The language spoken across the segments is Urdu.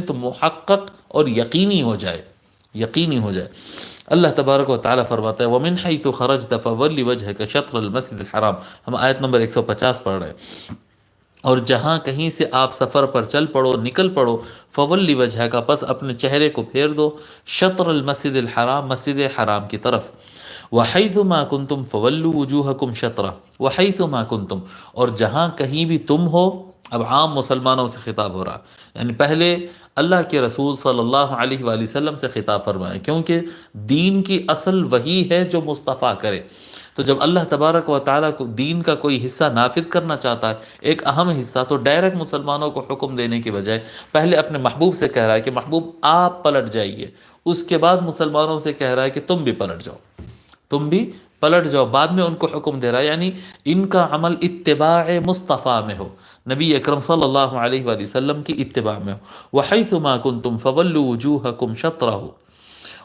تو محقق اور یقینی ہو جائے، یقینی ہو جائے۔ اللہ تبارک و تعالیٰ فرماتا ہے وَمِنْ حَيْثُ خَرَجْتَ فَوَلِّ وَجْهَكَ شَطْرَ الْمَسْجِدِ الْحَرَامِ، ہم آیت نمبر 150 پڑھ رہے ہیں۔ اور جہاں کہیں سے آپ سفر پر چل پڑو، نکل پڑو، فولی وجہ کا، پس اپنے چہرے کو پھیر دو شطر المسجد الحرام، مسجد حرام کی طرف۔ وحیث ما کنتم فولوا وجوہکم شطرہ، وحیث ما کنتم، اور جہاں کہیں بھی تم ہو، اب عام مسلمانوں سے خطاب ہو رہا، یعنی پہلے اللہ کے رسول صلی اللہ علیہ وآلہ وسلم سے خطاب فرمائے، کیونکہ دین کی اصل وہی ہے جو مصطفیٰ کرے۔ تو جب اللہ تبارک و تعالیٰ کو دین کا کوئی حصہ نافذ کرنا چاہتا ہے، ایک اہم حصہ، تو ڈائریکٹ مسلمانوں کو حکم دینے کی بجائے پہلے اپنے محبوب سے کہہ رہا ہے کہ محبوب آپ پلٹ جائیے، اس کے بعد مسلمانوں سے کہہ رہا ہے کہ تم بھی پلٹ جاؤ، تم بھی پلٹ جاؤ، بعد میں ان کو حکم دے رہا ہے، یعنی ان کا عمل اتباع مصطفیٰ میں ہو، نبی اکرم صلی اللہ علیہ وآلہ وسلم کی اتباع میں ہو۔ وحیث ما کنتم فولوا وجوہکم شطرہ،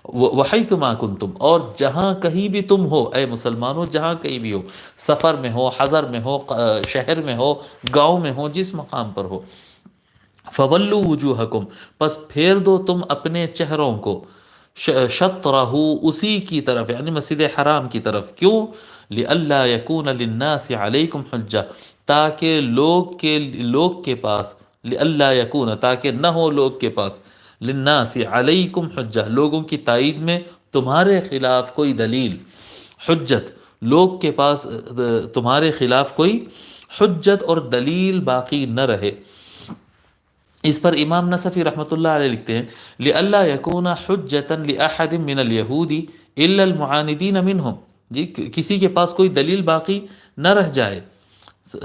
وحیث ما کنتم، اور جہاں کہیں بھی تم ہو اے مسلمانوں، جہاں کہیں بھی ہو، سفر میں ہو، حضر میں ہو، شہر میں ہو، گاؤں میں ہو، جس مقام پر ہو، فولوا وجوہکم، پس پھیر دو تم اپنے چہروں کو، شطرہ، اسی کی طرف، یعنی مسجد حرام کی طرف۔ کیوں؟ لئلا یکون للناس علیکم حجہ، تاکہ لوگ کے پاس، لئلا یکون، تاکہ نہ ہو لوگ کے پاس، للناس علیکم حجہ، لوگوں کی تائید میں تمہارے خلاف کوئی دلیل، حجت، لوگ کے پاس تمہارے خلاف کوئی حجت اور دلیل باقی نہ رہے۔ اس پر امام نصفی رحمۃ اللہ علیہ لکھتے ہیں لئلا یکون حجتا لأحد من الیہود الا المعاندین منہم، جی کسی کے پاس کوئی دلیل باقی نہ رہ جائے،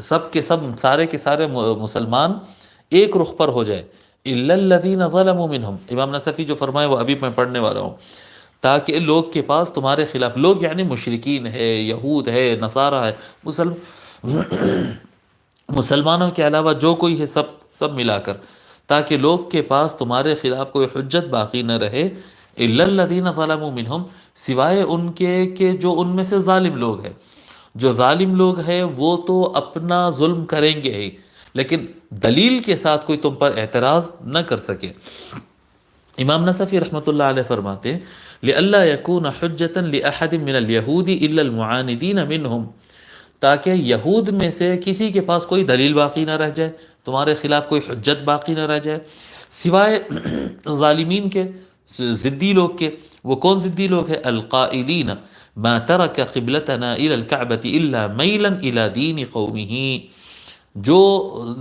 سب کے سب، سارے کے سارے مسلمان ایک رخ پر ہو جائے، الا الذین ظلموا منہم، امام نصفی جو فرمائے وہ ابھی میں پڑھنے والا ہوں، تاکہ لوگ کے پاس تمہارے خلاف، لوگ یعنی مشرکین ہے، یہود ہے، نصارہ ہے، مسلمانوں کے علاوہ جو کوئی ہے، سب ملا کر، تاکہ لوگ کے پاس تمہارے خلاف کوئی حجت باقی نہ رہے، الا الذین ظلموا منہم، سوائے ان کے کہ جو ان میں سے ظالم لوگ ہیں، جو ظالم لوگ ہیں وہ تو اپنا ظلم کریں گے ہی، لیکن دلیل کے ساتھ کوئی تم پر اعتراض نہ کر سکے۔ امام نصفی رحمۃ اللہ علیہ فرماتے ہیں لئلا یکون حجتا لأحد من الیہود الا المعاندین منہم، تاکہ یہود میں سے کسی کے پاس کوئی دلیل باقی نہ رہ جائے، تمہارے خلاف کوئی حجت باقی نہ رہ جائے، سوائے ظالمین کے، ضدی لوگ کے۔ وہ کون ضدی لوگ ہیں؟ القائلین ما ترک قبلتنا الى الكعبة الا میلا الى دین قومه، جو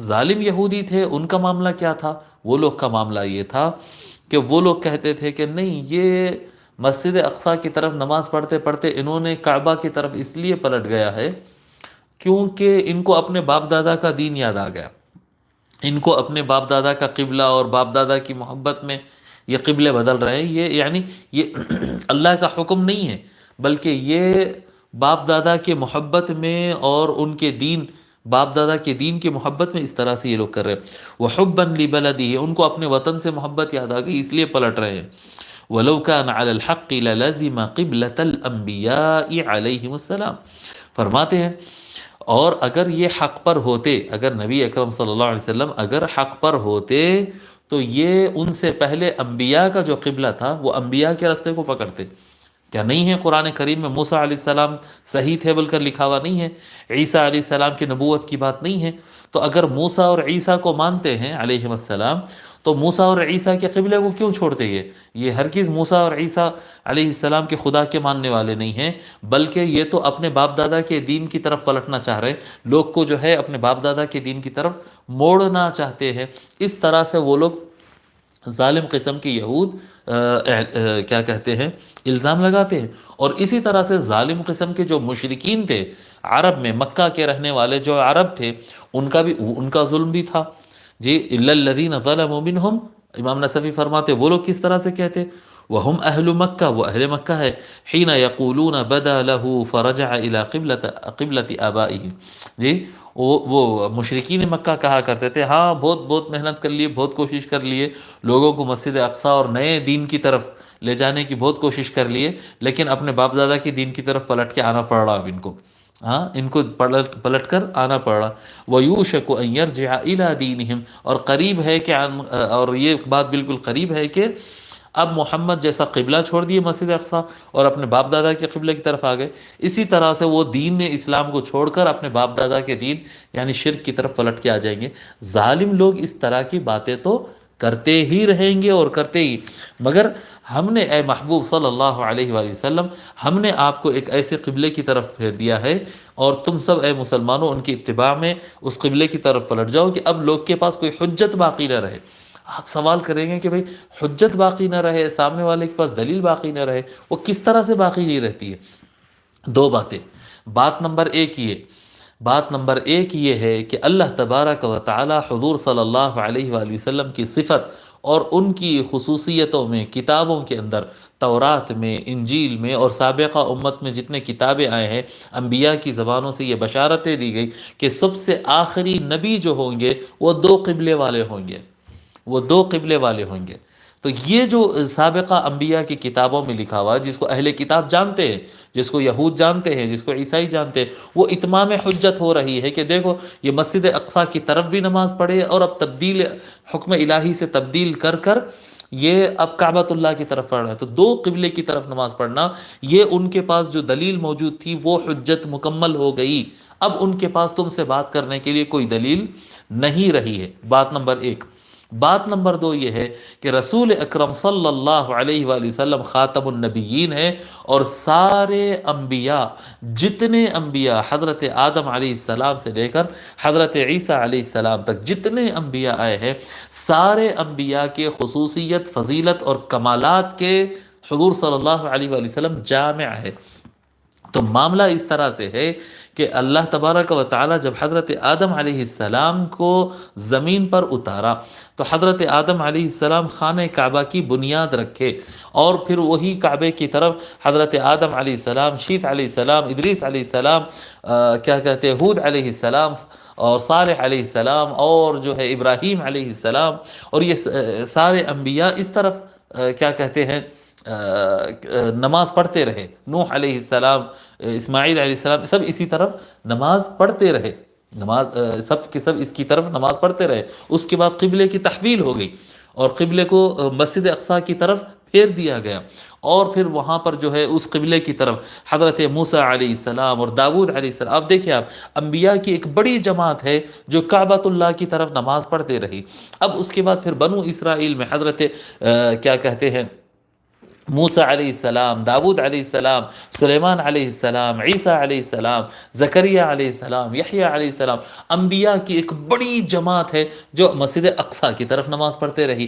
ظالم یہودی تھے ان کا معاملہ کیا تھا؟ وہ لوگ کا معاملہ یہ تھا کہ وہ لوگ کہتے تھے کہ نہیں، یہ مسجد اقصیٰ کی طرف نماز پڑھتے پڑھتے انہوں نے کعبہ کی طرف اس لیے پلٹ گیا ہے کیونکہ ان کو اپنے باپ دادا کا دین یاد آ گیا، ان کو اپنے باپ دادا کا قبلہ اور باپ دادا کی محبت میں یہ قبلے بدل رہے ہیں، یہ یعنی یہ اللہ کا حکم نہیں ہے، بلکہ یہ باپ دادا کے محبت میں اور ان کے دین، باپ دادا کے دین کی محبت میں اس طرح سے یہ لوگ کر رہے ہیں۔ وَحُبًّا لِبَلَدِهِ، ان کو اپنے وطن سے محبت یاد آ گئی، اس لیے پلٹ رہے ہیں۔ وَلَوْ كَانَ عَلَى الْحَقِّ لَلَزِمَ قِبْلَةَ الْأَنْبِيَاءِ عَلَيْهِمُ السَّلَامِ، فرماتے ہیں اور اگر یہ حق پر ہوتے، اگر نبی اکرم صلی اللہ علیہ وسلم اگر حق پر ہوتے تو یہ ان سے پہلے انبیاء کا جو قبلہ تھا وہ انبیاء کے راستے کو پکڑتے۔ کیا نہیں ہے قرآن کریم میں موسیٰ علیہ السلام صحیح تھے بول کر لکھا ہوا نہیں ہے؟ عیسیٰ علیہ السلام کی نبوت کی بات نہیں ہے؟ تو اگر موسیٰ اور عیسیٰ کو مانتے ہیں علیہ السلام، تو موسیٰ اور عیسیٰ کے قبلے کو کیوں چھوڑتے؟ یہ ہرگز موسیٰ اور عیسیٰ علیہ السلام کے خدا کے ماننے والے نہیں ہیں، بلکہ یہ تو اپنے باپ دادا کے دین کی طرف پلٹنا چاہ رہے ہیں، لوگ کو جو ہے اپنے باپ دادا کے دین کی طرف موڑنا چاہتے ہیں۔ اس طرح سے وہ لوگ ظالم قسم کی یہود کیا کہتے ہیں، الزام لگاتے ہیں، اور اسی طرح سے ظالم قسم کے جو مشرکین تھے عرب میں، مکہ کے رہنے والے جو عرب تھے، ان کا بھی ان کا ظلم بھی تھا جی۔ الا الذین ظلموا منہم، امام نصفی فرماتے وہ لوگ کس طرح سے کہتے، وہم اہل مکہ، وہ اہل مکہ ہے، حین یقولون بدا له فرجع الى قبلۃ آبائہ، جی وہ مشرکین مکہ کہا کرتے تھے ہاں بہت محنت کر لیے، بہت کوشش کر لیے، لوگوں کو مسجد اقصیٰ اور نئے دین کی طرف لے جانے کی بہت کوشش کر لیے، لیکن اپنے باپ دادا کی دین کی طرف پلٹ کے آنا پڑ رہا اب ان کو۔ ہاں ان کو پلٹ کر آنا پڑا۔ وَيُوشَكُ أَن يَرْجِعَ إِلَى دِينِهِمْ، اور قریب ہے کہ اور یہ بات بالکل قریب ہے کہ اب محمد جیسا قبلہ چھوڑ دیے مسجد اقصیٰ اور اپنے باپ دادا کے قبلے کی طرف آ گئے، اسی طرح سے وہ دین اسلام کو چھوڑ کر اپنے باپ دادا کے دین یعنی شرک کی طرف پلٹ کے آ جائیں گے۔ ظالم لوگ اس طرح کی باتیں تو کرتے ہی رہیں گے اور کرتے ہی، مگر ہم نے اے محبوب صلی اللہ علیہ وآلہ وسلم، ہم نے آپ کو ایک ایسے قبلے کی طرف پھیر دیا ہے، اور تم سب اے مسلمانوں ان کی اتباع میں اس قبلے کی طرف پلٹ جاؤ کہ اب لوگ کے پاس کوئی حجت باقی نہ رہے۔ آپ سوال کریں گے کہ بھئی حجت باقی نہ رہے، سامنے والے کے پاس دلیل باقی نہ رہے، وہ کس طرح سے باقی نہیں رہتی ہے؟ دو باتیں۔ بات نمبر ایک یہ ہے کہ اللہ تبارک و تعالی حضور صلی اللہ علیہ وآلہ وسلم کی صفت اور ان کی خصوصیتوں میں کتابوں کے اندر، تورات میں، انجیل میں اور سابقہ امت میں جتنے کتابیں آئے ہیں، انبیاء کی زبانوں سے یہ بشارتیں دی گئی کہ سب سے آخری نبی جو ہوں گے وہ دو قبلے والے ہوں گے، وہ دو قبلے والے ہوں گے۔ تو یہ جو سابقہ انبیاء کی کتابوں میں لکھا ہوا ہے، جس کو اہل کتاب جانتے ہیں، جس کو یہود جانتے ہیں، جس کو عیسائی جانتے ہیں، وہ اتمام حجت ہو رہی ہے کہ دیکھو یہ مسجد اقصیٰ کی طرف بھی نماز پڑھے، اور اب تبدیل حکم الہی سے تبدیل کر کر یہ اب کعبۃ اللہ کی طرف پڑھ رہا ہے۔ تو دو قبلے کی طرف نماز پڑھنا، یہ ان کے پاس جو دلیل موجود تھی وہ حجت مکمل ہو گئی، اب ان کے پاس تم سے بات کرنے کے لیے کوئی دلیل نہیں رہی ہے۔ بات نمبر ایک۔ بات نمبر دو یہ ہے کہ رسول اکرم صلی اللہ علیہ وآلہ وسلم خاتم النبیین ہے، اور سارے انبیاء، جتنے انبیاء حضرت آدم علیہ السلام سے لے کر حضرت عیسیٰ علیہ السلام تک جتنے انبیاء آئے ہیں، سارے انبیاء کے خصوصیت، فضیلت اور کمالات کے حضور صلی اللہ علیہ وآلہ وسلم جامع ہے۔ تو معاملہ اس طرح سے ہے کہ اللہ تبارک و تعالی جب حضرت آدم علیہ السلام کو زمین پر اتارا تو حضرت آدم علیہ السلام خانہ کعبہ کی بنیاد رکھے، اور پھر وہی کعبے کی طرف حضرت آدم علیہ السلام، شیت علیہ السلام، ادریس علیہ السلام، ہود علیہ السلام اور صالح علیہ السلام، اور جو ہے ابراہیم علیہ السلام، اور یہ سارے انبیاء اس طرف نماز پڑھتے رہے۔ نوح علیہ السلام، اسماعیل علیہ السلام، سب اسی طرف نماز پڑھتے رہے، نماز سب کے سب اس کی طرف نماز پڑھتے رہے۔ اس کے بعد قبلے کی تحویل ہو گئی، اور قبلے کو مسجد اقصیٰ کی طرف پھیر دیا گیا، اور پھر وہاں پر جو ہے اس قبلے کی طرف حضرت موسیٰ علیہ السلام اور داود علیہ السلام، اب دیکھیں آپ، انبیاء کی ایک بڑی جماعت ہے جو کعبۃ اللہ کی طرف نماز پڑھتے رہی۔ اب اس کے بعد پھر بنو اسرائیل میں حضرت موسیٰ علیہ السلام، داود علیہ السلام، سلیمان علیہ السلام، عیسیٰ علیہ السلام، زکریا علیہ السلام، یحییٰ علیہ السلام، انبیاء کی ایک بڑی جماعت ہے جو مسجد اقصیٰ کی طرف نماز پڑھتے رہی۔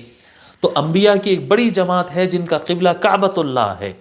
تو انبیاء کی ایک بڑی جماعت ہے جن کا قبلہ کعبۃ اللہ ہے،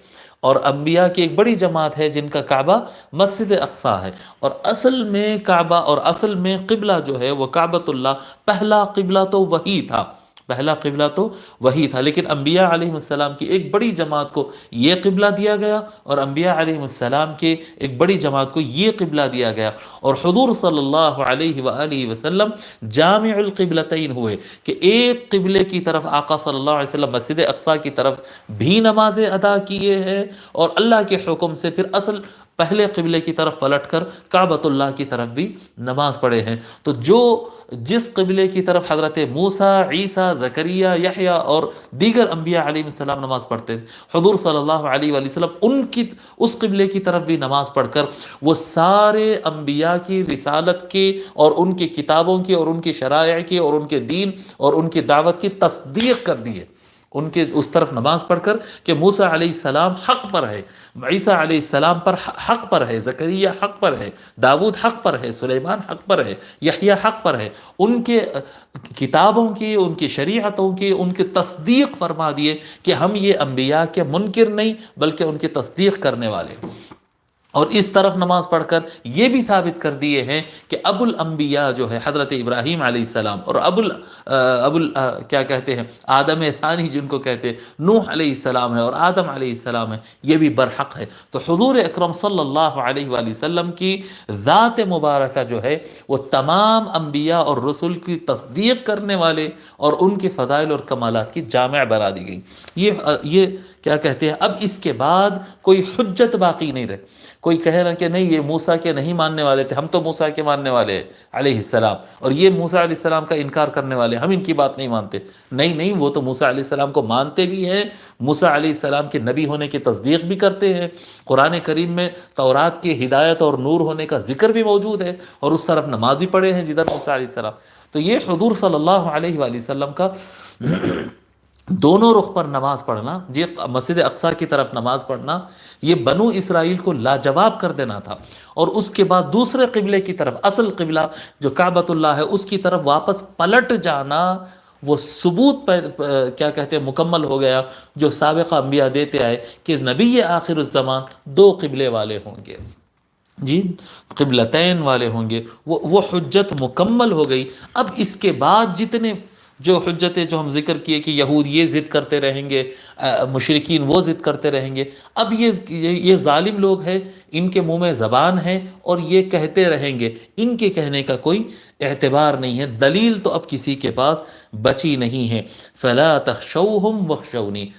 اور انبیاء کی ایک بڑی جماعت ہے جن کا کعبہ مسجد اقصیٰ ہے، اور اصل میں کعبہ اور اصل میں قبلہ جو ہے وہ کعبۃ اللہ، پہلا قبلہ تو وہی تھا، پہلا قبلہ تو وہی تھا، لیکن انبیاء علیہ السلام کی ایک بڑی جماعت کو یہ قبلہ دیا گیا، اور انبیاء علیہ السلام کے ایک بڑی جماعت کو یہ قبلہ دیا گیا، اور حضور صلی اللہ علیہ وآلہ وسلم جامع القبلتین ہوئے کہ ایک قبلے کی طرف آقا صلی اللہ علیہ وسلم مسجد اقصیٰ کی طرف بھی نمازیں ادا کیے ہیں، اور اللہ کے حکم سے پھر اصل پہلے قبلے کی طرف پلٹ کر کعبۃ اللہ کی طرف بھی نماز پڑھے ہیں۔ تو جس قبلے کی طرف حضرت موسیٰ، عیسیٰ، زکریا، یحییٰ اور دیگر انبیاء علیہ السلام نماز پڑھتے تھے، حضور صلی اللہ علیہ وآلہ وسلم اس قبلے کی طرف بھی نماز پڑھ کر وہ سارے انبیاء کی رسالت کے اور ان کی کتابوں کی اور ان کی شرائع کی اور ان کے دین اور ان کی دعوت کی تصدیق کر دی ہے۔ ان کے اس طرف نماز پڑھ کر کہ موسیٰ علیہ السلام حق پر ہے، عیسیٰ علیہ السلام پر حق پر ہے، زکریا حق پر ہے، داود حق پر ہے، سلیمان حق پر ہے، یحییٰ حق پر ہے، ان کے کتابوں کی، ان کی شریعتوں کی، ان کی تصدیق فرما دیے کہ ہم یہ انبیاء کے منکر نہیں بلکہ ان کی تصدیق کرنے والے ہیں۔ اور اس طرف نماز پڑھ کر یہ بھی ثابت کر دیے ہیں کہ ابو الانبیاء جو ہے حضرت ابراہیم علیہ السلام، اور آدم ثانی جن کو کہتے ہیں، نوح علیہ السلام ہے اور آدم علیہ السلام ہے، یہ بھی برحق ہے۔ تو حضور اکرم صلی اللہ علیہ وآلہ وسلم کی ذات مبارکہ جو ہے وہ تمام انبیاء اور رسول کی تصدیق کرنے والے اور ان کے فضائل اور کمالات کی جامع بنا دی گئی۔ یہ کیا کہتے ہیں اب اس کے بعد کوئی حجت باقی نہیں رہے. کوئی کہے نا کہ نہیں یہ موسیٰ کے نہیں ماننے والے تھے، ہم تو موسیٰ کے ماننے والے ہیں علیہ السلام، اور یہ موسیٰ علیہ السلام کا انکار کرنے والے، ہم ان کی بات نہیں مانتے. نہیں نہیں، وہ تو موسیٰ علیہ السلام کو مانتے بھی ہیں، موسیٰ علیہ السلام کے نبی ہونے کی تصدیق بھی کرتے ہیں. قرآن کریم میں تورات کے ہدایت اور نور ہونے کا ذکر بھی موجود ہے، اور اس طرف نماز بھی پڑھے ہیں جدھر موسیٰ علیہ السلام. تو یہ حضور صلی اللہ علیہ وآلہ وسلم کا دونوں رخ پر نماز پڑھنا، یہ مسجد اقصیٰ کی طرف نماز پڑھنا، یہ بنو اسرائیل کو لاجواب کر دینا تھا. اور اس کے بعد دوسرے قبلے کی طرف، اصل قبلہ جو کعبۃ اللہ ہے، اس کی طرف واپس پلٹ جانا، وہ ثبوت کیا کہتے ہیں مکمل ہو گیا جو سابقہ انبیاء دیتے آئے کہ نبی آخر الزمان دو قبلے والے ہوں گے، جی قبلتین والے ہوں گے. وہ حجت مکمل ہو گئی. اب اس کے بعد جتنے جو حجتیں جو ہم ذکر کیے کہ یہود یہ ضد کرتے رہیں گے، مشرکین وہ ضد کرتے رہیں گے، اب یہ ظالم لوگ ہیں، ان کے منہ میں زبان ہے اور یہ کہتے رہیں گے، ان کے کہنے کا کوئی اعتبار نہیں ہے، دلیل تو اب کسی کے پاس بچی نہیں ہے. فلا تخشوہم واخشونی.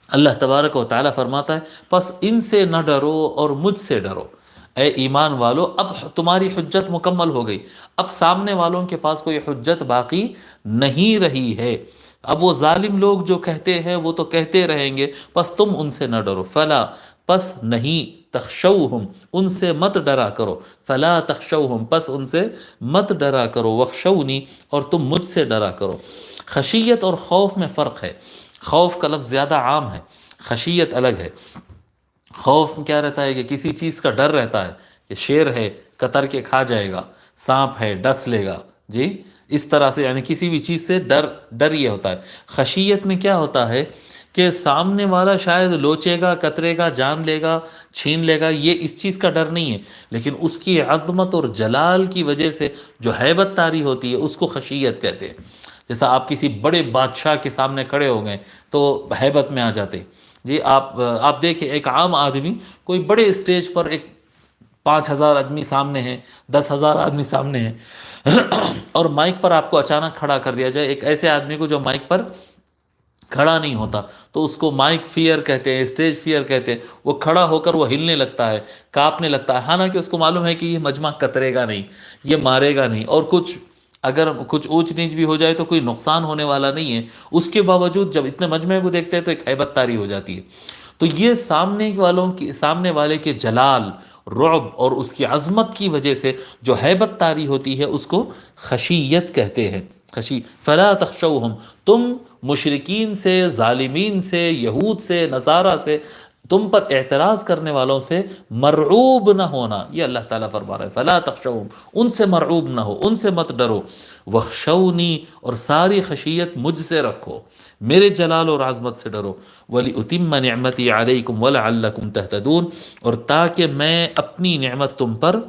اللہ تبارک و تعالیٰ فرماتا ہے پس ان سے نہ ڈرو اور مجھ سے ڈرو. اے ایمان والو، اب تمہاری حجت مکمل ہو گئی، اب سامنے والوں کے پاس کوئی حجت باقی نہیں رہی ہے. اب وہ ظالم لوگ جو کہتے ہیں وہ تو کہتے رہیں گے، پس تم ان سے نہ ڈرو. فلا، پس نہیں، تخشوہم، ان سے مت ڈرا کرو. فلا تخشوہم، پس ان سے مت ڈرا کرو. وخشونی، اور تم مجھ سے ڈرا کرو. خشیت اور خوف میں فرق ہے. خوف کا لفظ زیادہ عام ہے، خشیت الگ ہے. خوف کیا رہتا ہے کہ کسی چیز کا ڈر رہتا ہے کہ شیر ہے کتر کے کھا جائے گا، سانپ ہے ڈس لے گا، جی اس طرح سے، یعنی کسی بھی چیز سے ڈر یہ ہوتا ہے. خشیت میں کیا ہوتا ہے کہ سامنے والا شاید لوچے گا، کترے گا، جان لے گا، چھین لے گا، یہ اس چیز کا ڈر نہیں ہے، لیکن اس کی عظمت اور جلال کی وجہ سے جو ہیبت طاری ہوتی ہے اس کو خشیت کہتے ہیں. جیسا آپ کسی بڑے بادشاہ کے سامنے کھڑے ہو گئے تو ہیبت میں آ جاتے ہیں. جی آپ دیکھیں ایک عام آدمی کوئی بڑے اسٹیج پر ایک 5,000 آدمی سامنے ہیں، 10,000 آدمی سامنے ہیں اور مائک پر آپ کو اچانک کھڑا کر دیا جائے، ایک ایسے آدمی کو جو مائک پر کھڑا نہیں ہوتا تو اس کو مائک فیئر کہتے ہیں، اسٹیج فیئر کہتے ہیں. وہ کھڑا ہو کر وہ ہلنے لگتا ہے، کانپنے لگتا ہے، حالانکہ اس کو معلوم ہے کہ یہ مجمع کترے گا نہیں، یہ مارے گا نہیں، اور اگر کچھ اونچ نیچ بھی ہو جائے تو کوئی نقصان ہونے والا نہیں ہے. اس کے باوجود جب اتنے مجمع کو دیکھتے ہیں تو ایک ہیبت طاری ہو جاتی ہے. تو یہ سامنے والے کے جلال، رعب اور اس کی عظمت کی وجہ سے جو ہیبت طاری ہوتی ہے اس کو خشیت کہتے ہیں. فلا تخشوہم، تم مشرکین سے، ظالمین سے، یہود سے، نصارہ سے، تم پر اعتراض کرنے والوں سے مرعوب نہ ہونا. یہ اللہ تعالیٰ فرما رہا ہے فلا تخشوہم، ان سے مرعوب نہ ہو، ان سے مت ڈرو. وخشونی، اور ساری خشیت مجھ سے رکھو، میرے جلال اور عظمت سے ڈرو. وَلِأُتِمَّ نِعْمَتِي عَلَيْكُمْ وَلَعَلَّكُمْ تَهْتَدُونَ، اور تاکہ میں اپنی نعمت تم پر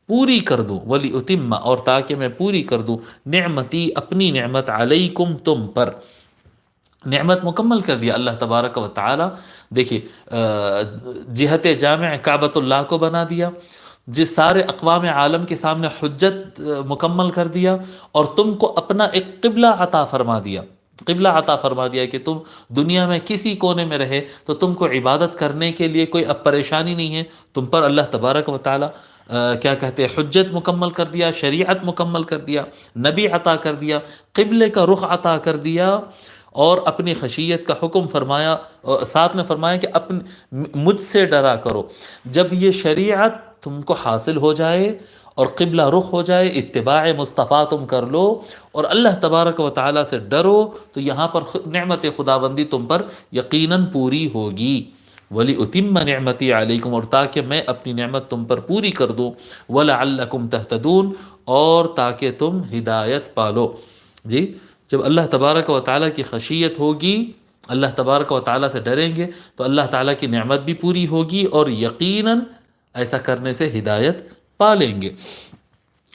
پوری کر دوں. وَلِأُتِمَّ، اور تاکہ میں پوری کر دوں، نعمتی، اپنی نعمت، علیکم، تم پر. نعمت مکمل کر دیا اللہ تبارک و تعالی. دیکھیے جہت جامع کعبۃ اللہ کو بنا دیا، جس سارے اقوام عالم کے سامنے حجت مکمل کر دیا، اور تم کو اپنا ایک قبلہ عطا فرما دیا. قبلہ عطا فرما دیا کہ تم دنیا میں کسی کونے میں رہے تو تم کو عبادت کرنے کے لیے کوئی اب پریشانی نہیں ہے. تم پر اللہ تبارک و تعالی کیا کہتے ہیں حجت مکمل کر دیا، شریعت مکمل کر دیا، نبی عطا کر دیا، قبلے کا رخ عطا کر دیا، اور اپنی خشیت کا حکم فرمایا، اور ساتھ میں فرمایا کہ مجھ سے ڈرا کرو. جب یہ شریعت تم کو حاصل ہو جائے اور قبلہ رخ ہو جائے، اتباع مصطفیٰ تم کر لو اور اللہ تبارک و تعالیٰ سے ڈرو، تو یہاں پر نعمت خداوندی تم پر یقیناً پوری ہوگی. وَلِأُتِمَّ نِعْمَتِي عَلَيْكُمْ، اور تاکہ میں اپنی نعمت تم پر پوری کر دوں. وَلَعَلَّكُمْ تَهْتَدُونَ، اور تاکہ تم ہدایت پالو. جی جب اللہ تبارک و تعالیٰ کی خشیت ہوگی، اللہ تبارک و تعالیٰ سے ڈریں گے تو اللہ تعالیٰ کی نعمت بھی پوری ہوگی، اور یقیناً ایسا کرنے سے ہدایت پا لیں گے.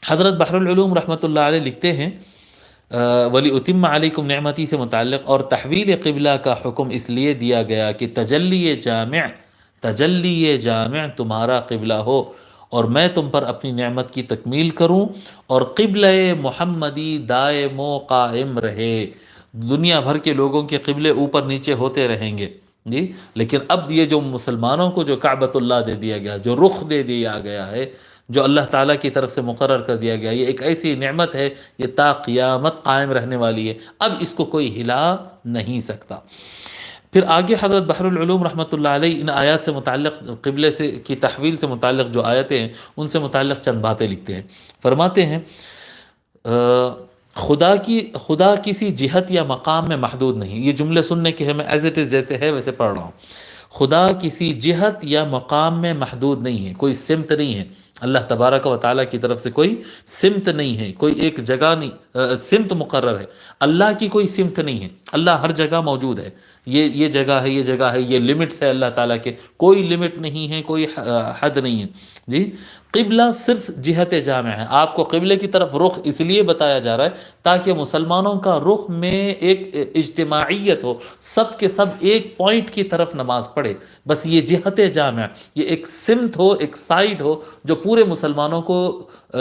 حضرت بحر العلوم رحمۃ اللہ علیہ لکھتے ہیں وَلِأُتِمَّ عَلَيْكُمْ نعمتی سے متعلق، اور تحویل قبلہ کا حکم اس لیے دیا گیا کہ تجلی جامع تمہارا قبلہ ہو، اور میں تم پر اپنی نعمت کی تکمیل کروں، اور قبلہ محمدی دائم و قائم رہے. دنیا بھر کے لوگوں کے قبلے اوپر نیچے ہوتے رہیں گے جی، لیکن اب یہ جو مسلمانوں کو جو کعبۃ اللہ دے دیا گیا، جو رخ دے دیا گیا ہے، جو اللہ تعالیٰ کی طرف سے مقرر کر دیا گیا، یہ ایک ایسی نعمت ہے، یہ تا قیامت قائم رہنے والی ہے، اب اس کو کوئی ہلا نہیں سکتا۔ پھر آگے حضرت بحر العلوم رحمۃ اللہ علیہ ان آیات سے متعلق، قبلے سے کی تحویل سے متعلق جو آیتیں ہیں ان سے متعلق چند باتیں لکھتے ہیں۔ فرماتے ہیں خدا کسی جہت یا مقام میں محدود نہیں۔ یہ جملے سننے کے ہیں، میں ایز اٹ از جیسے ہے ویسے پڑھ رہا ہوں۔ خدا کسی جہت یا مقام میں محدود نہیں ہے، کوئی سمت نہیں ہے، اللہ تبارک و تعالیٰ کی طرف سے کوئی سمت نہیں ہے، کوئی ایک جگہ نہیں سمت مقرر ہے، اللہ کی کوئی سمت نہیں ہے، اللہ ہر جگہ موجود ہے، یہ جگہ ہے، یہ جگہ ہے، یہ لمٹس ہے اللہ تعالیٰ کے، کوئی لمٹ نہیں ہے، کوئی حد نہیں ہے جی۔ قبلہ صرف جہت جامع ہے، آپ کو قبلے کی طرف رخ اس لیے بتایا جا رہا ہے تاکہ مسلمانوں کا رخ میں ایک اجتماعیت ہو، سب کے سب ایک پوائنٹ کی طرف نماز پڑھے، بس یہ جہت جامع، یہ ایک سمت ہو، ایک سائڈ ہو جو پورے مسلمانوں کو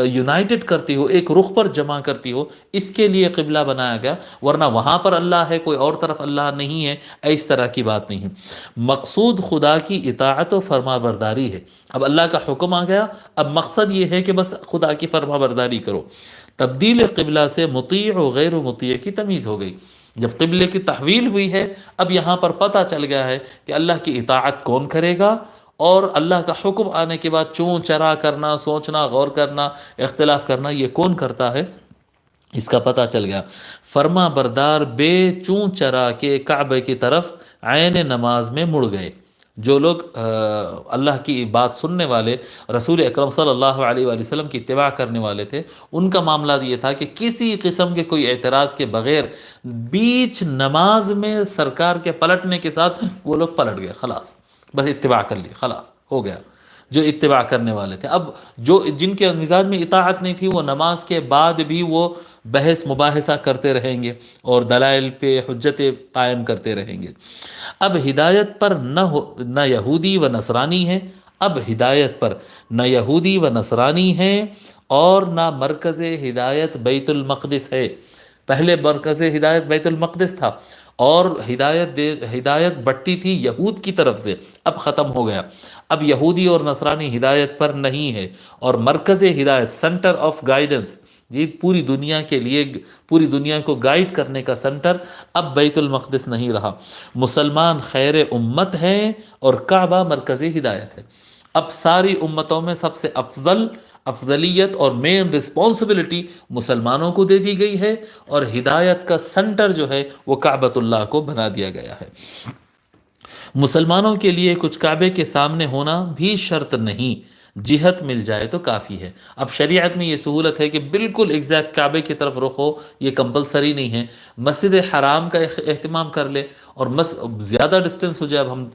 یونائٹڈ کرتی ہو، ایک رخ پر جمع کرتی ہو، اس کے لیے قبلہ بنایا گیا، ورنہ وہاں پر اللہ ہے، کوئی اور طرف اللہ نہیں ہے، اس طرح کی بات نہیں ہے۔ مقصود خدا کی اطاعت و فرما برداری ہے۔ اب اللہ کا حکم آ گیا، اب مقصد یہ ہے کہ بس خدا کی فرما برداری کرو۔ تبدیل قبلہ سے مطیع و غیر مطیع کی تمیز ہو گئی۔ جب قبلے کی تحویل ہوئی ہے، اب یہاں پر پتہ چل گیا ہے کہ اللہ کی اطاعت کون کرے گا، اور اللہ کا حکم آنے کے بعد چون چرا کرنا، سوچنا، غور کرنا، اختلاف کرنا، یہ کون کرتا ہے، اس کا پتہ چل گیا۔ فرما بردار بے چون چرا کے کعبے کی طرف عین نماز میں مڑ گئے۔ جو لوگ اللہ کی بات سننے والے، رسول اکرم صلی اللہ علیہ وآلہ وسلم کی اتباع کرنے والے تھے، ان کا معاملہ یہ تھا کہ کسی قسم کے کوئی اعتراض کے بغیر بیچ نماز میں سرکار کے پلٹنے کے ساتھ وہ لوگ پلٹ گئے، خلاص بس اتباع کر لی، خلاص ہو گیا۔ جو اتباع کرنے والے تھے، اب جن کے مزاج میں اطاعت نہیں تھی، وہ نماز کے بعد بھی وہ بحث مباحثہ کرتے رہیں گے اور دلائل پہ حجتیں قائم کرتے رہیں گے۔ اب ہدایت پر نہ یہودی و نصرانی ہے، اب ہدایت پر نہ یہودی و نصرانی ہے اور نہ مرکز ہدایت بیت المقدس ہے۔ پہلے مرکز ہدایت بیت المقدس تھا اور ہدایت بٹتی تھی یہود کی طرف سے، اب ختم ہو گیا۔ اب یہودی اور نصرانی ہدایت پر نہیں ہے، اور مرکز ہدایت، سینٹر آف گائیڈنس جی، پوری دنیا کے لیے، پوری دنیا کو گائیڈ کرنے کا سینٹر اب بیت المقدس نہیں رہا۔ مسلمان خیر امت ہیں اور کعبہ مرکز ہدایت ہے۔ اب ساری امتوں میں سب سے افضلیت اور مین رسپانسبلٹی مسلمانوں کو دے دی گئی ہے، اور ہدایت کا سنٹر جو ہے وہ کعبۃ اللہ کو بنا دیا گیا ہے۔ مسلمانوں کے لیے کچھ کعبے کے سامنے ہونا بھی شرط نہیں، جہت مل جائے تو کافی ہے۔ اب شریعت میں یہ سہولت ہے کہ بالکل ایگزیکٹ کعبے کی طرف رخ ہو، یہ کمپلسری نہیں ہے۔ مسجد حرام کا اہتمام کر لے، اور زیادہ ڈسٹینس ہو جائے، اب ہم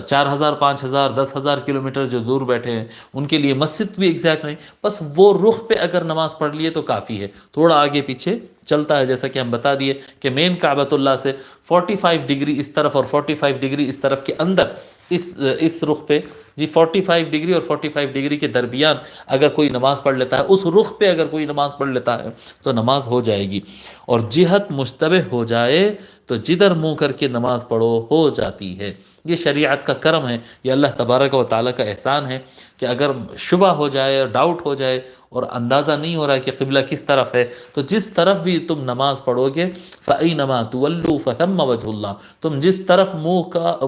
4000 5000 10,000 کلومیٹر جو دور بیٹھے ہیں ان کے لیے مسجد بھی ایگزیکٹ نہیں، بس وہ رخ پہ اگر نماز پڑھ لیے تو کافی ہے، تھوڑا آگے پیچھے چلتا ہے، جیسا کہ ہم بتا دیے کہ مین کعبۃ اللہ سے 45 ڈگری اس طرف اور 45 ڈگری اس طرف کے اندر، اس رخ پہ جی 45 ڈگری اور 45 ڈگری کے درمیان اگر کوئی نماز پڑھ لیتا ہے، اس رخ پہ اگر کوئی نماز پڑھ لیتا ہے تو نماز ہو جائے گی۔ اور جہت مشتبہ ہو جائے تو جدھر منہ کر کے نماز پڑھو ہو جاتی ہے۔ یہ شریعت کا کرم ہے، یہ اللہ تبارک و تعالیٰ کا احسان ہے کہ اگر شبہ ہو جائے، ڈاؤٹ ہو جائے اور اندازہ نہیں ہو رہا ہے کہ قبلہ کس طرف ہے، تو جس طرف بھی تم نماز پڑھو گے فَأَيْنَمَا تُوَلُّوا فَثَمَّ وَجْهُ اللَّهِ، تم جس طرف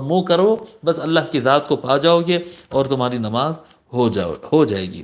منہ کرو بس اللہ کی ذات کو پا جاؤ گے اور تمہاری نماز ہو جائے گی۔